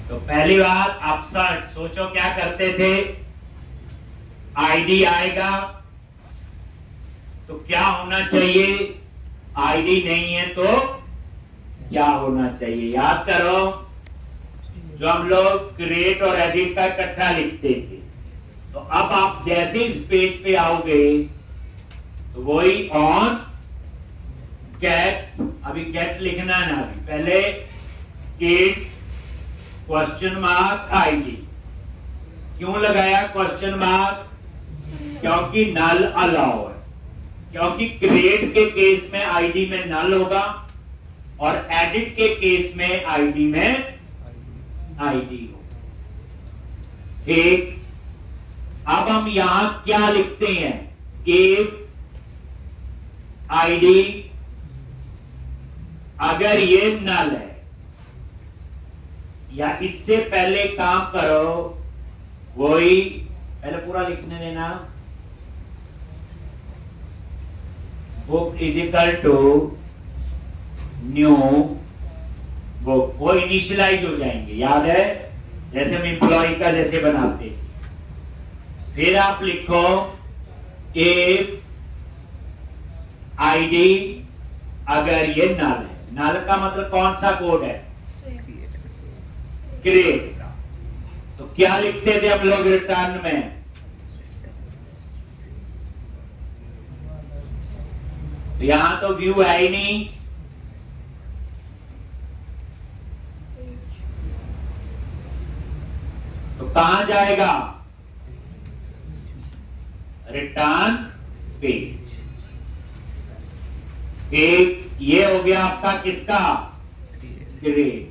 तो पहली बात अपसर्ट, सोचो क्या करते थे, आईडी आएगा तो क्या होना चाहिए, आईडी नहीं है तो क्या होना चाहिए, याद करो। जो हम लोग क्रिएट और एडिट का इकट्ठा लिखते थे, तो अब आप जैसे इस पेज पे आओगे तो वही ऑन गेट, अभी गेट लिखना है ना, अभी पहले गेट क्वेश्चन मार्क आईडी, क्यों लगाया क्वेश्चन मार्क? क्योंकि नल अलाउ है, क्योंकि क्रिएट के केस में आईडी में नल होगा और एडिट के केस में आईडी में आईडी होगा। ठीक, अब हम यहां क्या लिखते हैं? इफ आईडी अगर ये नल है, या इससे पहले काम करो, वही पहले पूरा लिखने देना। Book is equal to new book, वो इनिशियलाइज हो जाएंगे, याद है जैसे हम एम्प्लॉय का जैसे बनाते। फिर आप लिखो इफ आईडी अगर ये नल है। नल का मतलब कौन सा कोड है? क्रिएट का। तो क्या लिखते थे हम लोग रिटर्न में? तो यहां तो व्यू है ही नहीं, तो कहां जाएगा? Return page. एक ये हो गया आपका किसका? क्रिएट।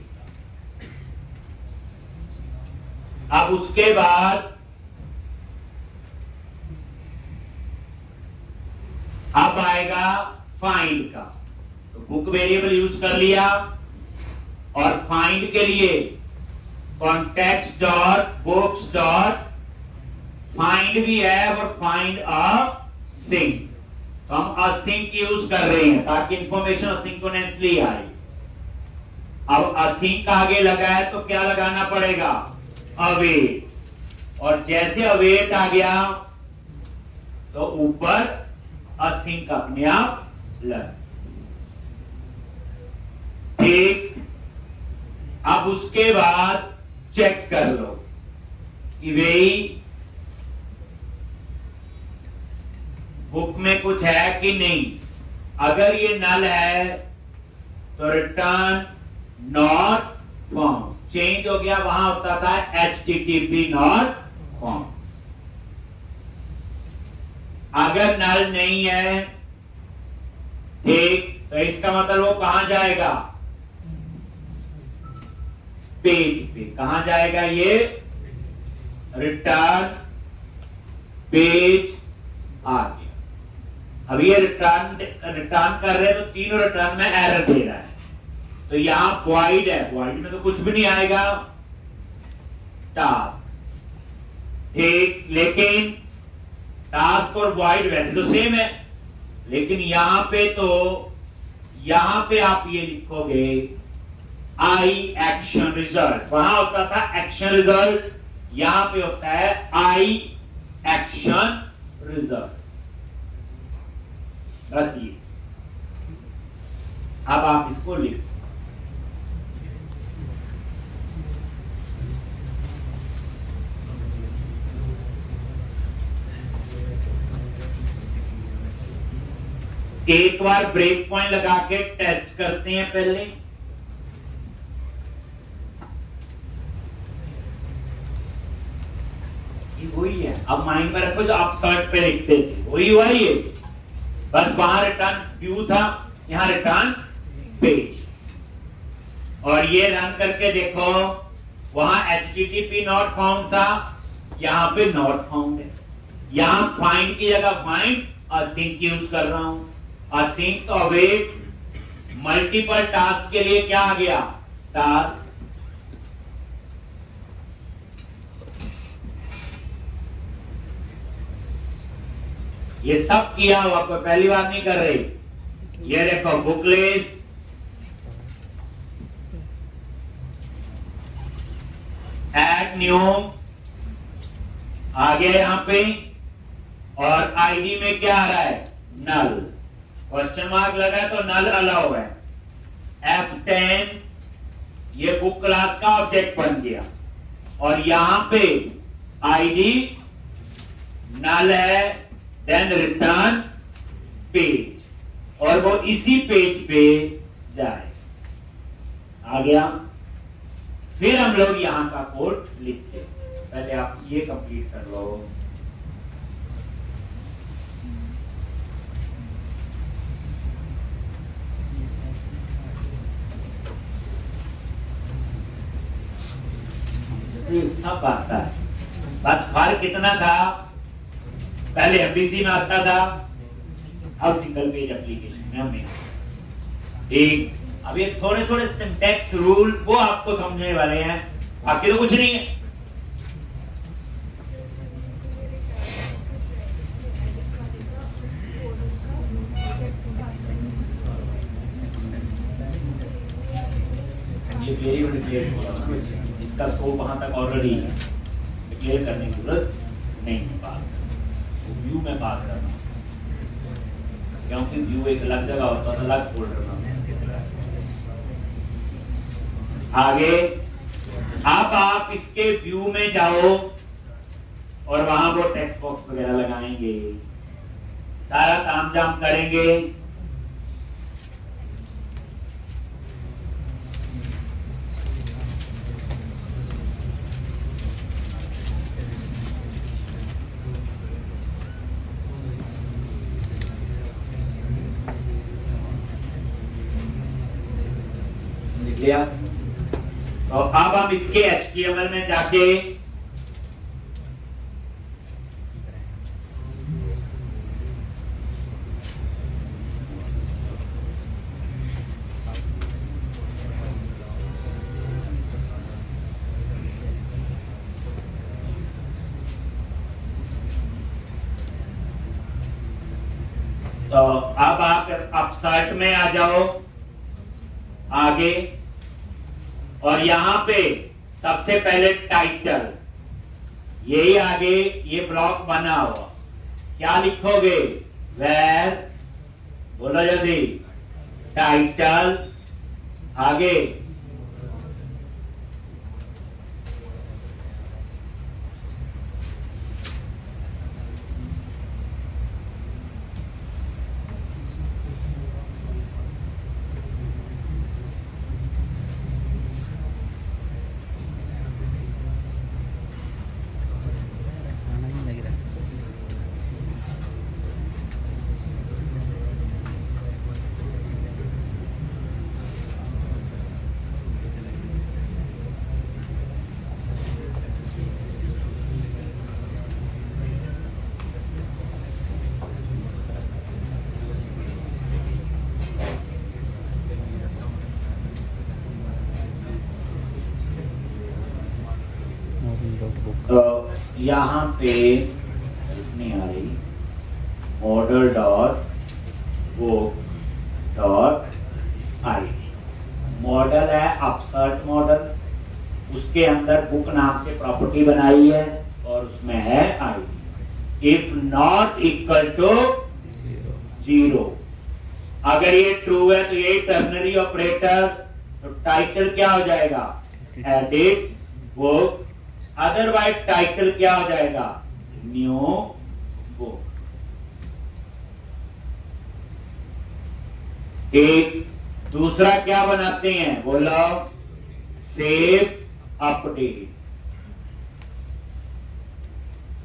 अब उसके बाद अब आएगा फाइंड का। तो बुक वेरिएबल यूज कर लिया, और फाइंड के लिए context dot books dot find भी है, और फाइंड अ सिंक। तो हम असिंक यूज कर रहे हैं ताकि इंफॉर्मेशन असिंक्रोनसली आए। अब असिंक आगे लगा है तो क्या लगाना पड़ेगा? अवेट। और जैसे अवेट आ गया तो ऊपर असिंक अपने आप लग। ठीक, अब उसके बाद चेक कर लो कि भाई बुक में कुछ है कि नहीं। अगर ये नल है तो रिटर्न नॉट फाउंड, चेंज हो गया, वहां होता था HTTP नॉट फाउंड। अगर नल नहीं है, ठीक, तो इसका मतलब वो कहां जाएगा? पेज पे। कहां जाएगा ये? रिटर्न पेज आ गया। अब ये रिटर्न कर रहे हैं तो तीनों रिटर्न में एरर दे रहा है। तो यहां वॉइड है, वॉइड में तो कुछ भी नहीं आएगा, टास्क। ठीक, लेकिन टास्क और वॉइड वैसे तो सेम है, लेकिन यहां पे आप ये लिखोगे आई एक्शन रिजल्ट। वहां होता था एक्शन रिजल्ट, यहां पे होता है आई एक्शन रिजल्ट। बस ये। अब आप इसको लिखो। एक बार ब्रेक पॉइंट लगा के टेस्ट करते हैं पहले। वही है, अब माइंड में रखो जो आप सर्च पे लिखते थे, वही हुआ ये। बस वहां रिटर्न व्यू था, यहां रिटर्न पेज। और ये रन करके देखो, वहां HTTP नॉट फाउंड था, यहां पे नॉट फाउंड है। यहां फाइंड की जगह फाइंड असिंक यूज कर रहा हूं। असिंक तो अवेट, मल्टीपल टास्क के लिए क्या आ गया? टास्क। ये सब किया हुआ, कोई पहली बार नहीं कर रहे। ये देखो बुक लिस्ट, ऐड न्यू आ गया यहां पे, और आईडी में क्या आ रहा है? नल। क्वेश्चन मार्क लगा है तो नल अलाउ है। F10 ये बुक क्लास का ऑब्जेक्ट बन गया, और यहां पे आईडी नल है, देन रिटर्न पेज, और वो इसी पेज पे जाए। आ गया। फिर हम लोग यहां का कोड लिखते हैं। पहले आप ये कंप्लीट कर लो। ये सब आता है, बस फर्क कितना था, पहले एफबीसी में आता था, अब सिंगल पेज एप्लीकेशन में हमें एक। अब ये थोड़े थोड़े सिंटैक्स रूल वो आपको समझने वाले हैं, बाकी तो कुछ नहीं है। ये वेरिएबल डिक्लेयर होगा ना बच्चे, इसका स्कोप वहां तक ऑलरेडी है, डिक्लेयर करने की जरूरत नहीं है। पास व्यू में पास करना, क्योंकि व्यू एक अलग जगह होता है, अलग फोल्डर में। आगे अब आप इसके व्यू में जाओ और वहां वो टेक्स्ट बॉक्स वगैरह लगाएंगे, सारा काम जाम करेंगे। लिया तो अब हम इसके HTML में जाके तो अब आप अपसार्ट में आ जाओ आगे, और यहां पे सबसे पहले टाइटल, यही आगे ये ब्लॉक बना हुआ, क्या लिखोगे, वेर, बोलो जल्दी, टाइटल, आगे तो यहां पे नहीं आ रही, model dot book dot I, model है अपसर्ट मॉडल, उसके अंदर बुक नाम से प्रॉपर्टी बनाई है और उसमें है आई। इफ नॉट इक्वल टू 0, अगर ये ट्रू है तो ये टर्नरी ऑपरेटर, तो टाइटल क्या हो जाएगा, एडिट बुक, अदरवाइज टाइटल क्या हो जाएगा, न्यू बुक। एक दूसरा क्या बनाते हैं, बोलो, सेव अपडेट,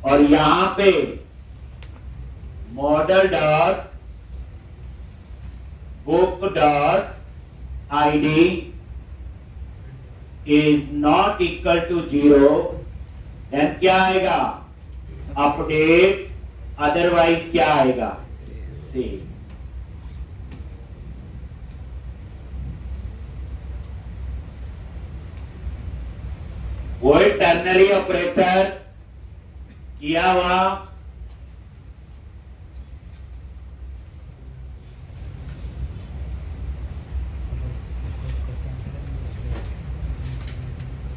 और यहां पे model dot book dot ID is not equal to 0, then क्या आएगा, अपडेट, अदरवाइज क्या आएगा, सेव। वो टर्नरी ऑपरेटर किया हुआ,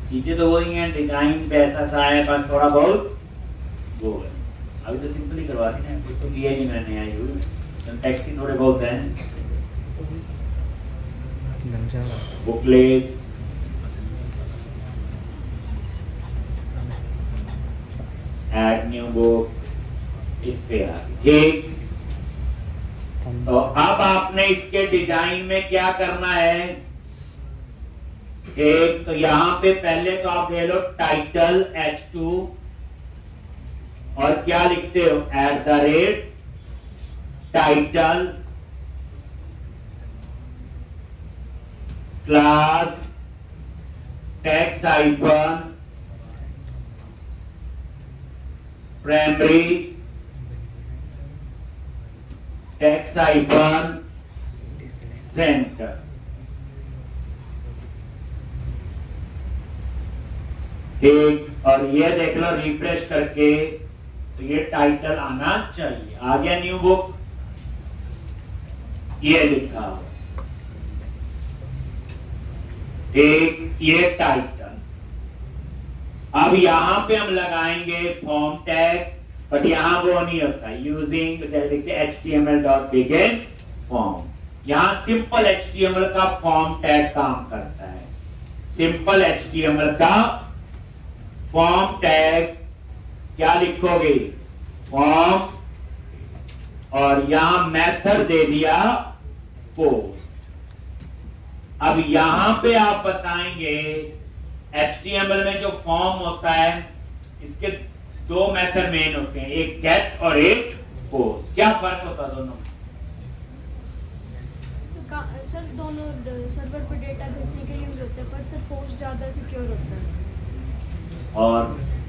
चीजें तो वही हैं, डिजाइन पे ऐसा सा है, बस थोड़ा बहुत वो है। अभी तो सिंपली करवा दी ना, कुछ तो किया ही नहीं मैंने, आई हुई सिंटैक्स ही थोड़े बहुत हैं। बुकलेट, ऐड न्यू बुक, इस पे आ ठीक। तो अब आपने इसके डिजाइन में क्या करना है, एक तो यहां पे पहले तो आप दे लो टाइटल H2 और क्या लिखते हो @title class tax icon primary tax icon centre. ठीक, और ये देख लो रिफ्रेश करके तो ये टाइटल आना चाहिए। आ गया न्यू बुक, ये लिखा हो। एक ये टाइटल। अब यहां पे हम लगाएंगे फॉर्म टैग, बट यहां वो नहीं होता यूजिंग HTML.begin फॉर्म। यहां सिंपल HTML का फॉर्म टैग काम करता है। सिंपल HTML का फॉर्म टैग क्या लिखोगे फॉर्म, और यहां मेथड दे दिया पोस्ट। अब यहां पे आप बताएंगे HTML में जो फॉर्म होता है इसके दो मेथड मेन होते हैं, एक गेट और एक पोस्ट। क्या फर्क होता है दोनों? सर दोनों सर्वर पे डेटा भेजने के लिए यूज होते हैं, पर सर पोस्ट ज्यादा सिक्योर होता है। और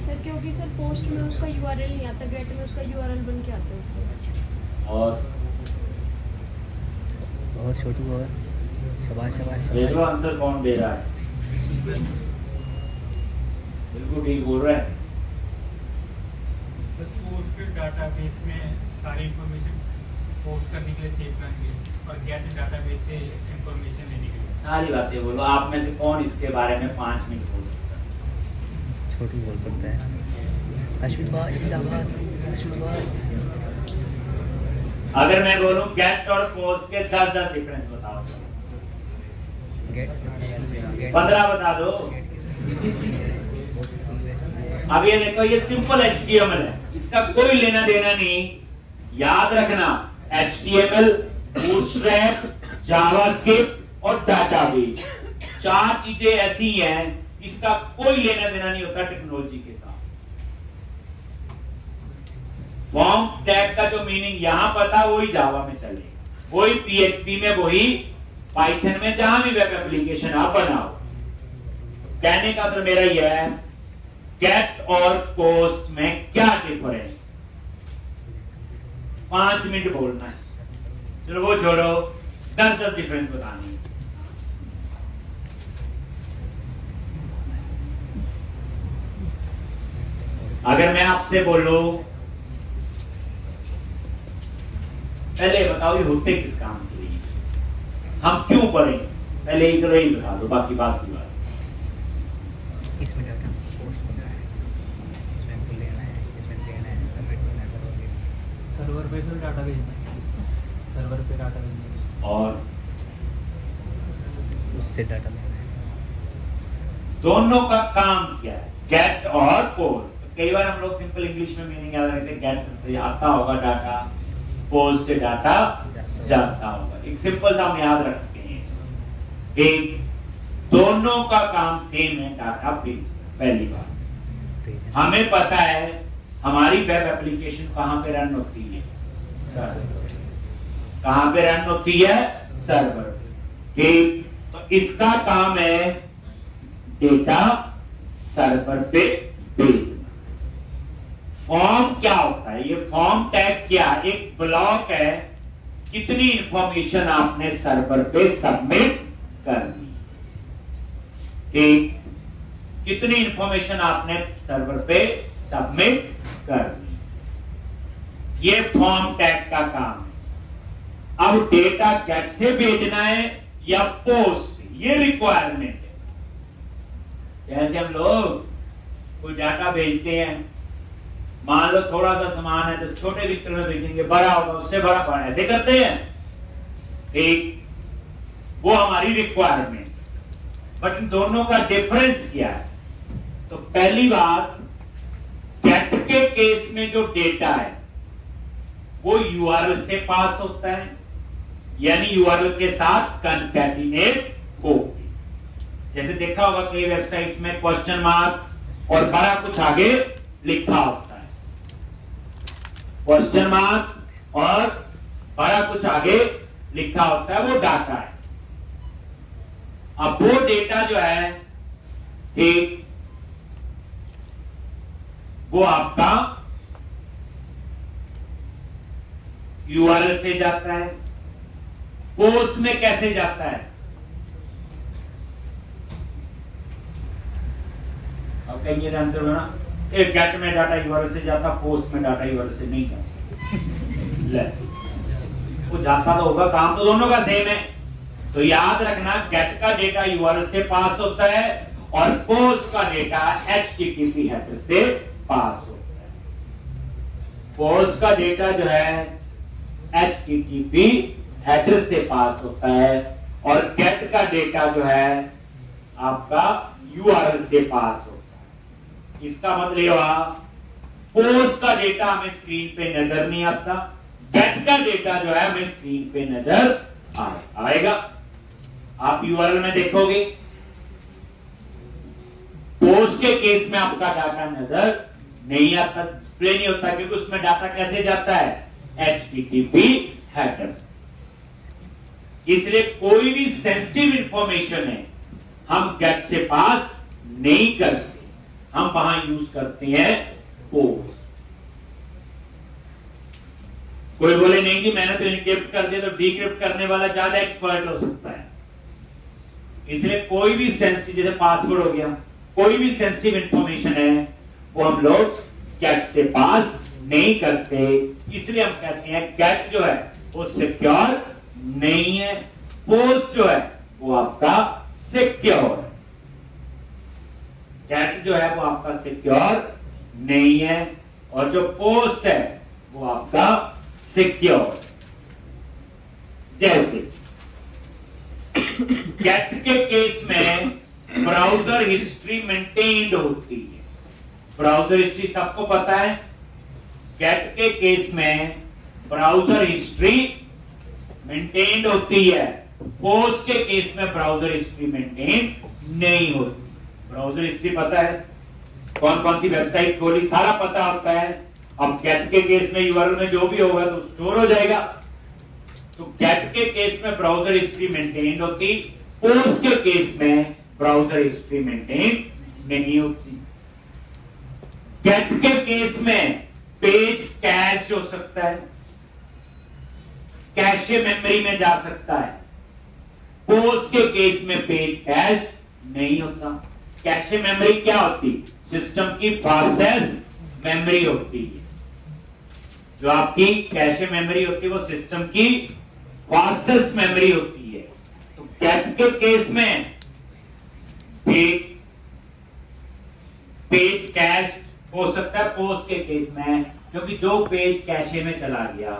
सर क्योंकि सर पोस्ट में उसका URL नहीं आता, गेट में उसका URL बन के आता है। और छोटू और शाबाश शाबाश ये जो आंसर कौन दे रहा है? बिल्कुल ठीक बोल रहा है। पोस्ट डाटाबेस में सारी इंफॉर्मेशन पोस्ट करने के लिए सेव करेंगे और गेट डाटाबेस से इंफॉर्मेशन लेने के लिए। सारी बातें बोलो। आप में से कौन इसके बारे में 5 मिनट बोल सकता है? छोटू बोल सकता है। अश्विन भाई जिंदाबाद, अश्विन भाई। अगर मैं बोलूं गेट और पोस्ट के 10 डिफरेंस बताओ। गेट 15 बता दो। अब ये देखो, ये सिंपल HTML है, इसका कोई लेना देना नहीं। याद रखना HTML, बूटस्ट्रैप, जावास्क्रिप्ट और डाटाबेस, 4 चीजें ऐसी हैं इसका कोई लेना देना नहीं होता टेक्नोलॉजी के साथ। फॉर्म टैग का जो मीनिंग यहां पता वही जावा में चलेगा, वही PHP में, वही पाइथन में, जहां भी वेब एप्लीकेशन आप बनाओ। कहने का तो मेरा यह है गेट और पोस्ट में क्या डिफरेंस, 5 मिनट बोलना है। चलो वो छोड़ो, 10 डिफरेंस बतानी। अगर मैं आपसे बोलूं पहले बताओ ये होते किस काम के लिए, हम क्यों पढ़ें, पहले इधर ही बता दो, बाकी बात की बात। इसमें डाटा पोस्ट करना है, इसमें हमको लेना है, इसमें देना है, सबमिट करना है, करोगे। सर्वर पे तो डाटा भेजना है, सर्वर पे डाटा भेजना है और उससे डाटा लेना है। दोनों का काम क्या है, गेट और पोस्ट। कई बार हम लोग सिंपल इंग्लिश में मीनिंग याद रखते हैं, गेट से आता होगा डाटा, पोस्ट से डाटा जाता होगा। एक सिंपल सा हम याद रखते हैं, एक दोनों का काम सेम है, डाटा भेज। पहली बात हमें पता है हमारी वेब एप्लीकेशन कहां पे रन होती है, सर्वर। कहां पे रन होती है, सर्वर। ठीक, तो इसका काम है डेटा सर्वर पे भेजना। फॉर्म क्या होता है, ये फॉर्म टैग क्या, एक ब्लॉक है, कितनी इंफॉर्मेशन आपने सर्वर पे सबमिट करनी। ठीक, कितनी इंफॉर्मेशन आपने सर्वर पे सबमिट करनी, ये फॉर्म टैग का काम है। अब डेटा गेट से भेजना है या पोस्ट से, ये रिक्वायरमेंट है। जैसे हम लोग कोई डाटा भेजते हैं, मान लो थोड़ा सा सामान है तो छोटे लिटर में भेजेंगे, बड़ा होगा उससे बड़ा, ऐसे करते हैं। ठीक, वो हमारी रिक्वायरमेंट। बट इन दोनों का डिफरेंस क्या है, तो पहली बात गेट के केस में जो डेटा है वो URL से पास होता है, यानी URL के साथ कॉन्कैटिनेट होगी। जैसे देखा होगा कई वेबसाइट्स में क्वेश्चन मार्क और बड़ा कुछ आगे लिखा होता है, क्वेश्चन मार्क और बड़ा कुछ आगे लिखा होता है, वो डाटा है। अब वो डेटा जो है ठीक वो आपका यूआरएल से जाता है। पोस्ट में कैसे जाता है? अब कहेंगे आंसर होना, एक गेट में डाटा यूआरएल से जाता, पोस्ट में डाटा यूआरएल से नहीं जाता। ले वो जाता तो होगा, काम तो दोनों का सेम है। तो याद रखना, गेट का डेटा यूआरएल से पास होता है और पोस्ट का डेटा एचटीटीपी हेडर से पास होता है। पोस्ट का डेटा जो है एचटीटीपी हेडर से पास होता है और गेट का डेटा जो है आपका यूआरएल से पास होता है। इसका मतलब ये हुआ, पोस्ट का डेटा हमें स्क्रीन पे नजर नहीं आता, गेट का डेटा जो है हमें स्क्रीन पे नजर आएगा। आप यूआरएल में देखोगे, पोस्ट के केस में आपका डाटा नजर नहीं आता, डिस्प्ले नहीं होता, क्योंकि उसमें डाटा कैसे जाता है? HTTP header. इसलिए कोई भी सेंसिटिव इंफॉर्मेशन है हम गेट से पास नहीं करते, हम वहां यूज करते हैं पोस्ट। कोई बोले नहीं जी मैंने तो इनक्रिप्ट कर दिया, तो डिक्रिप्ट करने वाला ज्यादा एक्सपर्ट हो सकता है। इसलिए कोई भी सेंसिटिव, जैसे पासवर्ड हो गया, कोई भी सेंसिटिव इंफॉर्मेशन है वो हम लोग गेट से पास नहीं करते। इसलिए हम कहते हैं गेट जो है वो सिक्योर नहीं है, पोस्ट जो है वो आपका सिक्योर है। गेट जो है वो आपका सिक्योर नहीं है और जो पोस्ट है वो आपका सिक्योर। जैसे गेट के केस में ब्राउजर हिस्ट्री मेंटेन्ड होती है। ब्राउजर हिस्ट्री सबको पता है। गेट के केस में ब्राउजर हिस्ट्री मेंटेन्ड होती है, पोस्ट के केस में ब्राउजर हिस्ट्री मेंटेन नहीं होती। ब्राउजर हिस्ट्री पता है, कौन कौन सी वेबसाइट खोली, सारा पता होता है। अब गेट के केस में यूआरएल में जो भी होगा तो स्टोर हो जाएगा। तो गेट के केस में ब्राउजर हिस्ट्री मेंटेन होती, पोस्ट के केस में ब्राउजर हिस्ट्री मेंटेन नहीं होती। गेट के केस में पेज कैश हो सकता है, कैशे मेमोरी में जा सकता है। पोस्ट के केस में पेज कैश नहीं होता। कैशे मेमोरी क्या होती? सिस्टम की फास्टेस्ट मेमोरी होती है। जो आपकी कैशे मेमोरी होती है वो सिस्टम की फास्टेस्ट मेमोरी होती है। तो गेट के केस में पेज कैश हो सकता है, पोस्ट के केस में क्योंकि जो पेज कैशे में चला गया,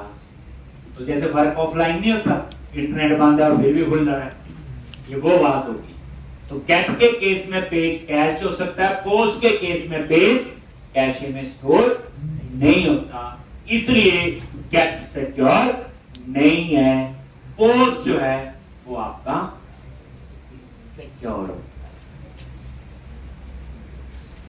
तो जैसे वर्क ऑफलाइन नहीं होता, इंटरनेट बंद है और फिर भी खुल रहा है, ये वो बात होगी। तो गेट के केस में पेज कैश हो सकता है, पोस्ट के केस में पेज कैशे में स्टोर नहीं होता। इसलिए गेट सिक्योर नहीं है, पोस्ट जो है वो आपका सिक्योर होता है।